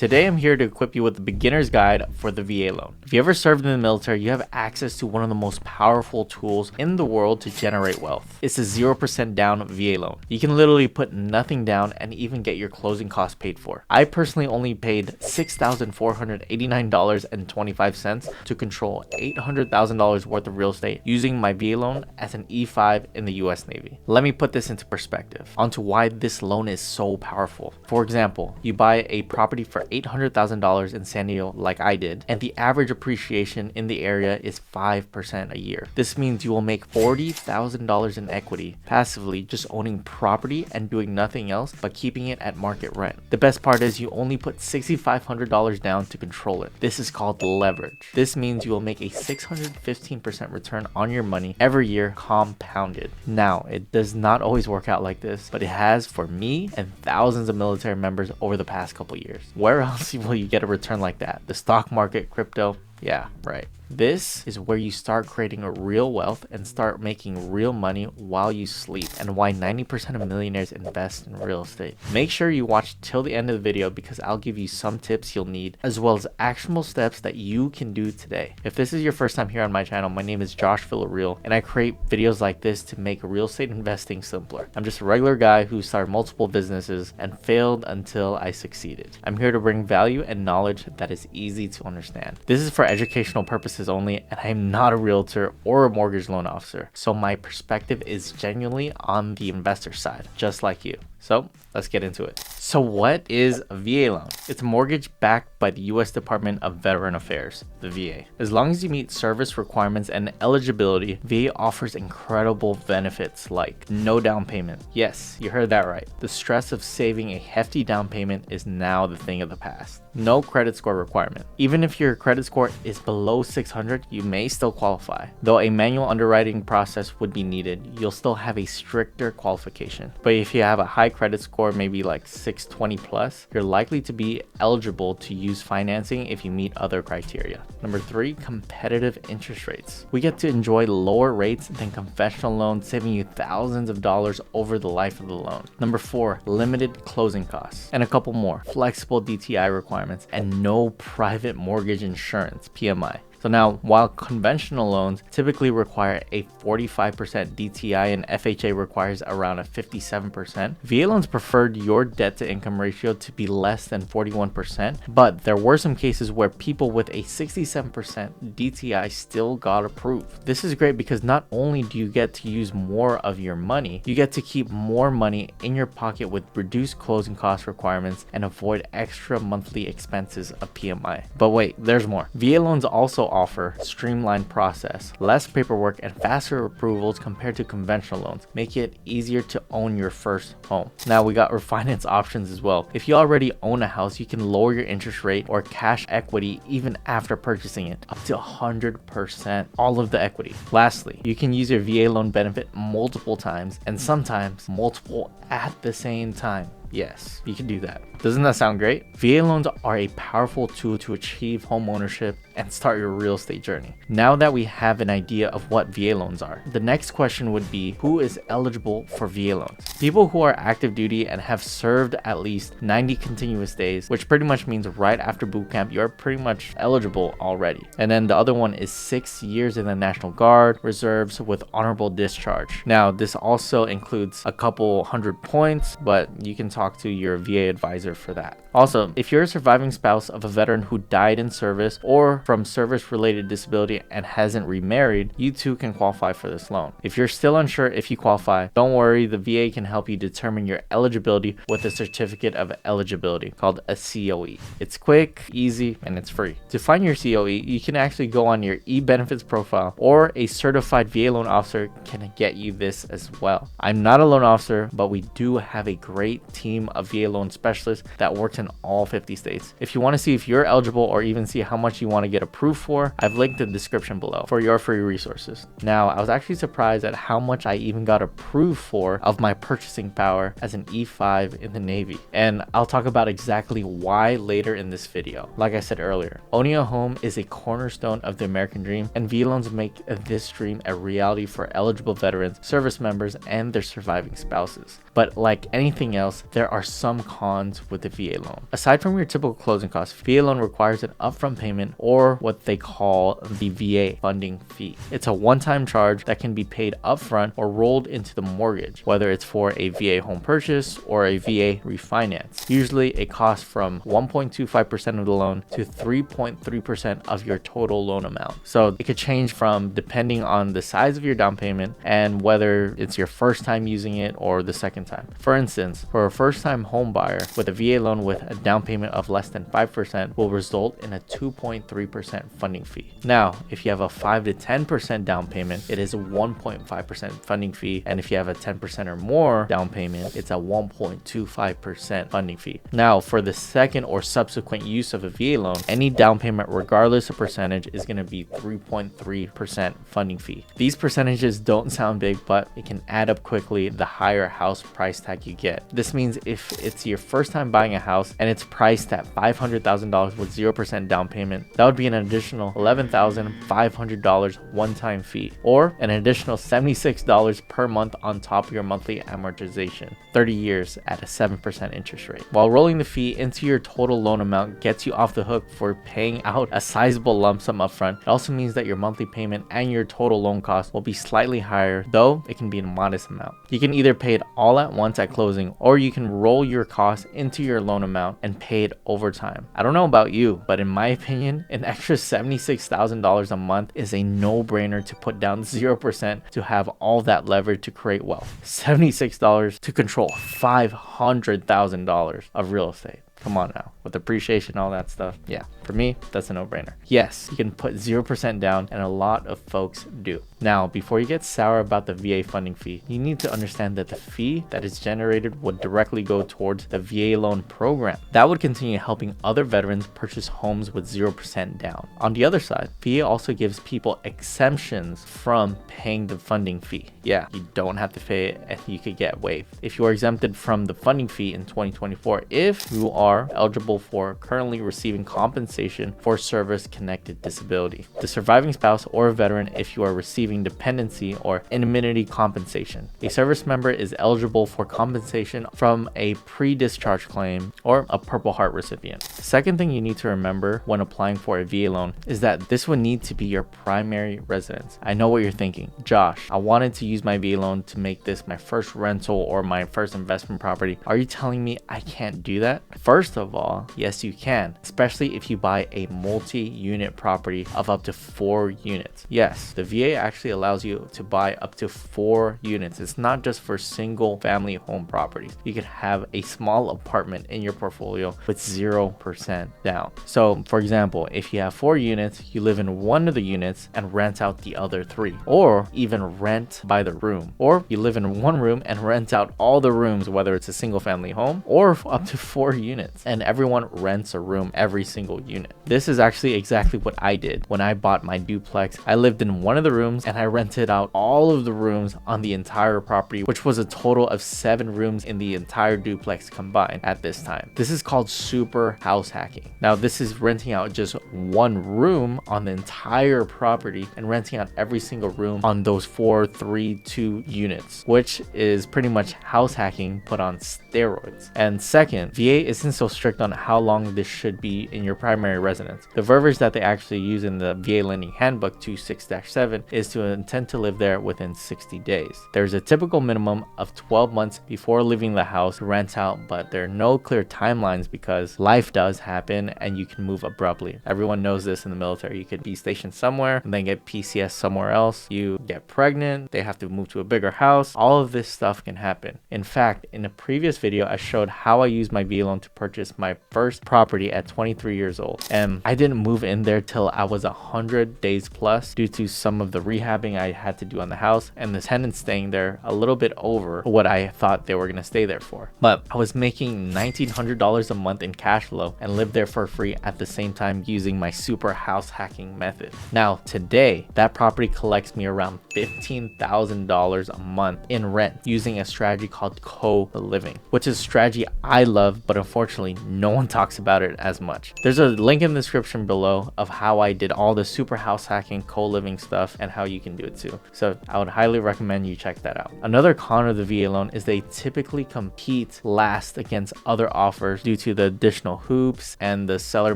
Today I'm here to equip you with the beginner's guide for the VA loan. If you ever served in the military, you have access to one of the most powerful tools in the world to generate wealth. It's a 0% down VA loan. You can literally put nothing down and even get your closing costs paid for. I personally only paid $6,489.25 to control $800,000 worth of real estate using my VA loan as an E5 in the US Navy. Let me put this into perspective onto why this loan is so powerful. For example, you buy a property for $800,000 in San Diego like I did, and the average appreciation in the area is 5% a year. This means you will make $40,000 in equity passively just owning property and doing nothing else but keeping it at market rent. The best part is you only put $6,500 down to control it. This is called leverage. This means you will make a 615% return on your money every year compounded. Now, it does not always work out like this, but it has for me and thousands of military members over the past couple years. Where else will you get a return like that? The stock market, crypto? Yeah, right. This is where you start creating a real wealth and start making real money while you sleep, and why 90% of millionaires invest in real estate. Make sure you watch till the end of the video because I'll give you some tips you'll need as well as actionable steps that you can do today. If this is your first time here on my channel, my name is Josh Villareal and I create videos like this to make real estate investing simpler. I'm just a regular guy who started multiple businesses and failed until I succeeded. I'm here to bring value and knowledge that is easy to understand. This is for educational purposes only, and I'm not a realtor or a mortgage loan officer, so my perspective is genuinely on the investor side, just like you. So let's get into it. So what is a VA loan? It's a mortgage backed by the U.S. Department of Veteran Affairs, the VA. As long as you meet service requirements and eligibility, VA offers incredible benefits like no down payment. Yes, you heard that right. The stress of saving a hefty down payment is now the thing of the past. No credit score requirement. Even if your credit score is below 600, you may still qualify. Though a manual underwriting process would be needed, you'll still have a stricter qualification. But if you have a high credit score, maybe like 620 plus, you're likely to be eligible to use financing if you meet other criteria. Number 3, competitive interest rates. We get to enjoy lower rates than conventional loans, saving you thousands of dollars over the life of the loan. Number 4, limited closing costs. And a couple more, flexible DTI requirements and no private mortgage insurance, PMI. So now, while conventional loans typically require a 45% DTI and FHA requires around a 57%, VA loans preferred your debt to income ratio to be less than 41%, but there were some cases where people with a 67% DTI still got approved. This is great because not only do you get to use more of your money, you get to keep more money in your pocket with reduced closing cost requirements and avoid extra monthly expenses of PMI. But wait, there's more. VA loans also offer streamlined process, less paperwork, and faster approvals compared to conventional loans, make it easier to own your first home. Now we got refinance options as well. If you already own a house, you can lower your interest rate or cash equity even after purchasing it, up to 100%, all of the equity. Lastly, you can use your VA loan benefit multiple times and sometimes multiple at the same time. Yes, you can do that. Doesn't that sound great? VA loans are a powerful tool to achieve home ownership and start your real estate journey. Now that we have an idea of what VA loans are, the next question would be, who is eligible for VA loans? People who are active duty and have served at least 90 continuous days, which pretty much means right after boot camp, you're pretty much eligible already. And then the other one is 6 years in the National Guard, reserves with honorable discharge. Now, this also includes a couple hundred points, but you can talk to your VA advisor for that. Also, if you're a surviving spouse of a veteran who died in service or from service-related disability and hasn't remarried, you too can qualify for this loan. If you're still unsure if you qualify, don't worry, the VA can help you determine your eligibility with a certificate of eligibility called a COE. It's quick, easy, and it's free. To find your COE, you can actually go on your e-benefits profile, or a certified VA loan officer can get you this as well. I'm not a loan officer, but we do have a great team of VA loan specialists that works in all 50 states. If you want to see if you're eligible or even see how much you want to get approved for, I've linked the description below for your free resources. Now, I was actually surprised at how much I even got approved for of my purchasing power as an E5 in the Navy. And I'll talk about exactly why later in this video. Like I said earlier, owning a home is a cornerstone of the American dream, and VA loans make this dream a reality for eligible veterans, service members, and their surviving spouses. But like anything else, there there are some cons with the VA loan. Aside from your typical closing costs, VA loan requires an upfront payment or what they call the VA funding fee. It's a one-time charge that can be paid upfront or rolled into the mortgage, whether it's for a VA home purchase or a VA refinance. Usually it costs from 1.25% of the loan to 3.3% of your total loan amount. So it could change from depending on the size of your down payment and whether it's your first time using it or the second time. For instance, for a first-time home buyer with a VA loan with a down payment of less than 5% will result in a 2.3% funding fee. Now, if you have a 5 to 10% down payment, it is a 1.5% funding fee, and if you have a 10% or more down payment, it's a 1.25% funding fee. Now, for the second or subsequent use of a VA loan, any down payment, regardless of percentage, is going to be 3.3% funding fee. These percentages don't sound big, but it can add up quickly the higher house price tag you get. This means if it's your first time buying a house and it's priced at $500,000 with 0% down payment, that would be an additional $11,500 one-time fee, or an additional $76 per month on top of your monthly amortization, 30 years at a 7% interest rate. While rolling the fee into your total loan amount gets you off the hook for paying out a sizable lump sum upfront, it also means that your monthly payment and your total loan cost will be slightly higher, though it can be a modest amount. You can either pay it all at once at closing, or you can roll your costs into your loan amount and pay it over time. I don't know about you, but in my opinion, an extra $76,000 a month is a no-brainer to put down 0% to have all that leverage to create wealth. $76 to control $500,000 of real estate. Come on now, with appreciation, all that stuff. Yeah, for me, that's a no-brainer. Yes, you can put 0% down, and a lot of folks do. Now, before you get sour about the VA funding fee, you need to understand that the fee that is generated would directly go towards the VA loan program. That would continue helping other veterans purchase homes with 0% down. On the other side, VA also gives people exemptions from paying the funding fee. Yeah, you don't have to pay it and you could get waived. If you are exempted from the funding fee in 2024, if you are eligible for currently receiving compensation for service-connected disability, the surviving spouse or veteran if you are receiving dependency or indemnity compensation. A service member is eligible for compensation from a pre-discharge claim or a Purple Heart recipient. Second thing you need to remember when applying for a VA loan is that this would need to be your primary residence. I know what you're thinking. Josh, I wanted to use my VA loan to make this my first rental or my first investment property. Are you telling me I can't do that? First of all, yes you can, especially if you buy a multi-unit property of up to 4 units. Yes, the VA actually allows you to buy up to 4 units. It's not just for single family home properties. You could have a small apartment in your portfolio with 0% down. So for example, if you have 4 units, you live in one of the units and rent out the other 3, or even rent by the room, or you live in one room and rent out all the rooms, whether it's a single family home or up to 4 units, and everyone rents a room every single unit. This is actually exactly what I did when I bought my duplex. I lived in one of the rooms and I rented out all of the rooms on the entire property, which was a total of 7 rooms in the entire duplex combined at this time. This is called super house hacking. Now this is renting out just one room on the entire property and renting out every single room on those 4, 3, 2 units, which is pretty much house hacking put on steroids. And second, VA isn't so strict on how long this should be in your primary residence. The verbiage that they actually use in the VA Lending Handbook 26-7 is to intend to live there within 60 days. There's a typical minimum of 12 months before leaving the house to rent out, but there are no clear timelines because life does happen and you can move abruptly. Everyone knows this in the military. You could be stationed somewhere and then get PCS somewhere else. You get pregnant, they have to move to a bigger house. All of this stuff can happen. In fact, in a previous video, I showed how I used my VA loan to purchase my first property at 23 years old. And I didn't move in there till I was 100 days plus due to some of the rehabbing I had to do on the house and the tenants staying there a little bit over what I thought they were going to stay there for. But I was making $1,900 a month in cash flow and lived there for free at the same time using my super house hacking method. Now today, that property collects me around $15,000 a month in rent using a strategy called co-living, which is a strategy I love, but unfortunately unfortunately no one talks about it as much. There's a link in the description below of how I did all the super house hacking, co-living stuff, and how you can do it too. So I would highly recommend you check that out. Another con of the VA loan is they typically compete last against other offers due to the additional hoops, and the seller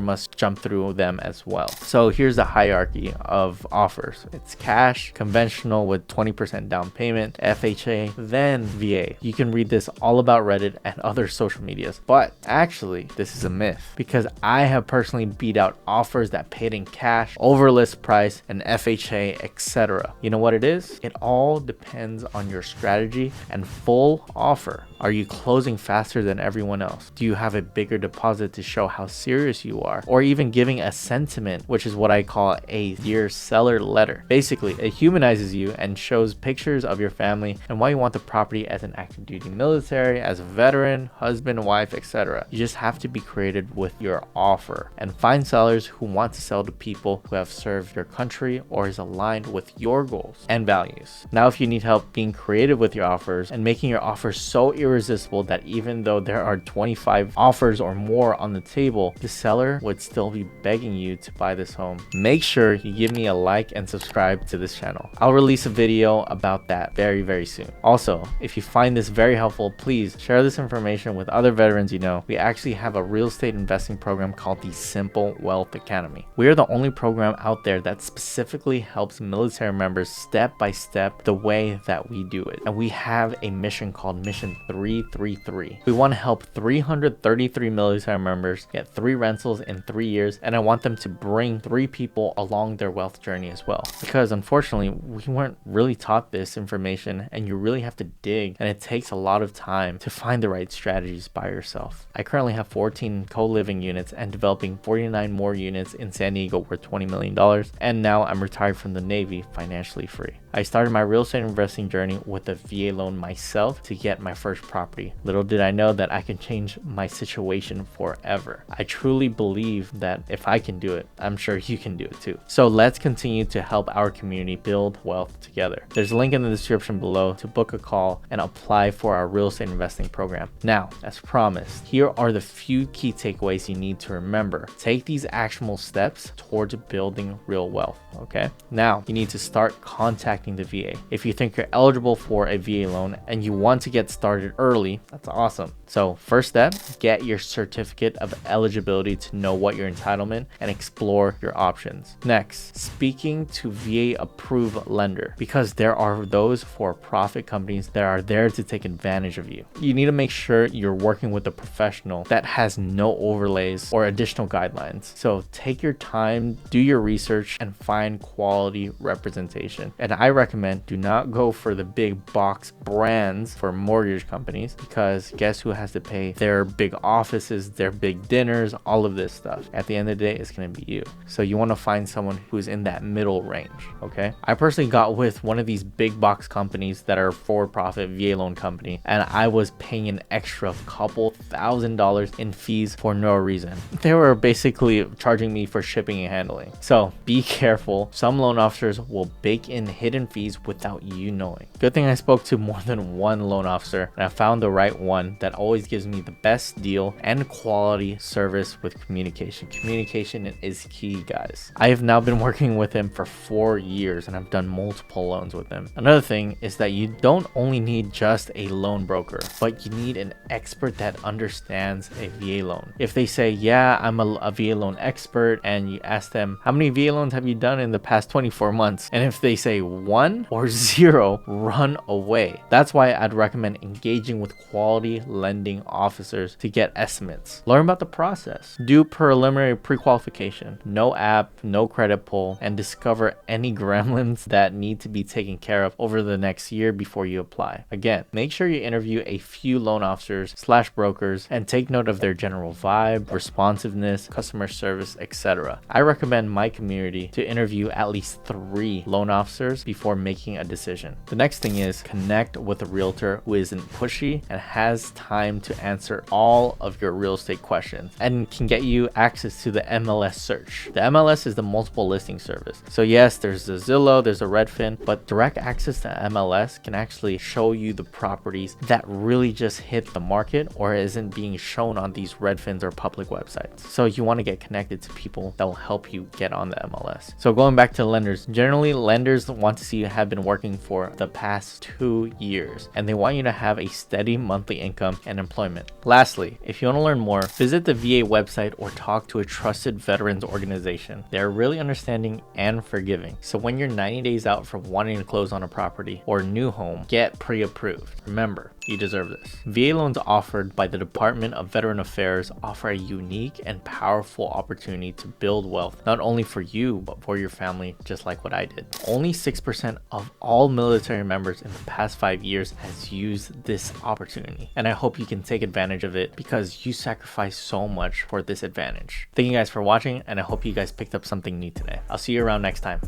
must jump through them as well. So here's the hierarchy of offers. It's cash, conventional with 20% down payment, FHA, then VA. You can read this all about Reddit and other social medias, but actually this is a myth, because I have personally beat out offers that paid in cash, over list price, and FHA, etc. You know what it is? It all depends on your strategy and full offer. Are you closing faster than everyone else? Do you have a bigger deposit to show how serious you are? Or even giving a sentiment, which is what I call a dear seller letter. Basically, it humanizes you and shows pictures of your family and why you want the property as an active duty military, as a veteran, husband, wife, etc. You just have to be creative with your offer and find sellers who want to sell to people who have served your country or is aligned with your goals and values. Now, if you need help being creative with your offers and making your offers so irresistible that even though there are 25 offers or more on the table, the seller would still be begging you to buy this home, make sure you give me a like and subscribe to this channel. I'll release a video about that very soon. Also, if you find this very helpful, please share this information with other veterans you know. We actually have a real estate investing program called the Simple Wealth Academy. We are the only program out there that specifically helps military members step by step the way that we do it. And we have a mission called Mission 333. We want to help 333 military members get 3 rentals in 3 years, and I want them to bring 3 people along their wealth journey as well. Because unfortunately, we weren't really taught this information, and you really have to dig, and it takes a lot of time to find the right strategies by yourself. I currently have 14 co-living units and developing 49 more units in San Diego worth $20 million, and now I'm retired from the Navy financially free. I started my real estate investing journey with a VA loan myself to get my first property. Little did I know that I can change my situation forever. I truly believe that if I can do it, I'm sure you can do it too. So let's continue to help our community build wealth together. There's a link in the description below to book a call and apply for our real estate investing program. Now, as promised, here are the few key takeaways you need to remember. Take these actionable steps towards building real wealth, okay? Now, you need to start contacting the VA. If you think you're eligible for a VA loan and you want to get started early, that's awesome. So first step, get your certificate of eligibility to know what your entitlement and explore your options. Next, speaking to VA approved lender, because there are those for-profit companies that are there to take advantage of you. You need to make sure you're working with a professional that has no overlays or additional guidelines. So take your time, do your research, and find quality representation. And I recommend do not go for the big box brands for mortgage companies, because guess who has to pay their big offices, their big dinners, all of this stuff? At the end of the day, it's going to be you. So you want to find someone who's in that middle range, okay? I personally got with one of these big box companies that are for-profit VA loan company, and I was paying an extra couple $1,000s in fees for no reason. They were basically charging me for shipping and handling. So be careful. Some loan officers will bake in hidden fees without you knowing. Good thing I spoke to more than one loan officer, and I found the right one that always gives me the best deal and quality service with communication. Communication is key, guys. I have now been working with him for 4 years, and I've done multiple loans with him. Another thing is that you don't only need just a loan broker, but you need an expert that understands a VA loan. If they say, yeah, I'm a VA loan expert, and you ask them, how many VA loans have you done in the past 24 months? And if they say 1 or 0, run away. That's why I'd recommend engaging with quality lending officers to get estimates. Learn about the process. Do preliminary pre-qualification. No app, no credit pull, and discover any gremlins that need to be taken care of over the next year before you apply. Again, make sure you interview a few loan officers / brokers and take note of their general vibe, responsiveness, customer service, etc. I recommend my community to interview at least 3 loan officers before making a decision. The next thing is connect with a realtor who isn't pushy and has time to answer all of your real estate questions and can get you access to the MLS search. The MLS is the multiple listing service. So yes, there's the Zillow, there's a Redfin, but direct access to MLS can actually show you the properties that really just hit the market or isn't being shown on these Redfins or public websites. So you want to get connected to people that will help you get on the MLS. So going back to lenders, generally lenders want to see you have been working for the past 2 years, and they want you to have a steady monthly income and employment. Lastly, if you want to learn more, visit the VA website or talk to a trusted veterans organization. They're really understanding and forgiving. So when you're 90 days out from wanting to close on a property or new home, get pre-approved. Remember, you deserve this. VA loans offered by the Department of Veteran Affairs offer a unique and powerful opportunity to build wealth, not only for you, but for your family, just like what I did. Only 6% of all military members in the past 5 years has used this opportunity. And I hope you can take advantage of it because you sacrificed so much for this advantage. Thank you guys for watching, and I hope you guys picked up something new today. I'll see you around next time.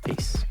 Peace.